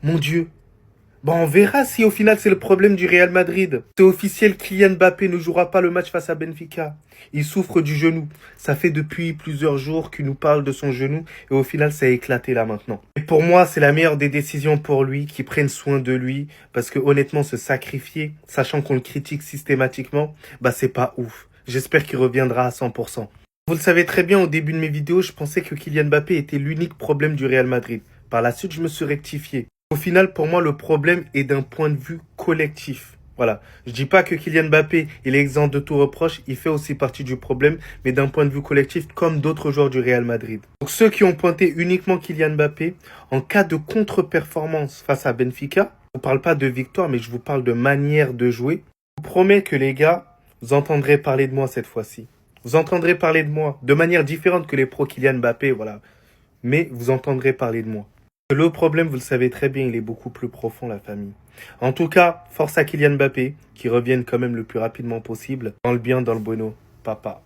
Mon Dieu. Bon, on verra si au final c'est le problème du Real Madrid. C'est officiel, Kylian Mbappé ne jouera pas le match face à Benfica. Il souffre du genou. Ça fait depuis plusieurs jours qu'il nous parle de son genou et au final ça a éclaté là maintenant. Et pour moi, c'est la meilleure des décisions pour lui, qu'il prenne soin de lui, parce que honnêtement, se sacrifier, sachant qu'on le critique systématiquement, bah c'est pas ouf. J'espère qu'il reviendra à 100%. Vous le savez très bien, au début de mes vidéos, je pensais que Kylian Mbappé était l'unique problème du Real Madrid. Par la suite, je me suis rectifié. Au final, pour moi, le problème est d'un point de vue collectif. Voilà. Je dis pas que Kylian Mbappé, il est exempt de tout reproche, il fait aussi partie du problème, mais d'un point de vue collectif, comme d'autres joueurs du Real Madrid. Donc ceux qui ont pointé uniquement Kylian Mbappé, en cas de contre-performance face à Benfica, je vous parle pas de victoire, mais je vous parle de manière de jouer. Je vous promets que les gars, vous entendrez parler de moi cette fois-ci. Vous entendrez parler de moi de manière différente que les pros Kylian Mbappé, voilà. Mais vous entendrez parler de moi. Le problème, vous le savez très bien, il est beaucoup plus profond, la famille. En tout cas, force à Kylian Mbappé, qui revienne quand même le plus rapidement possible, dans le bien, dans le bueno, papa.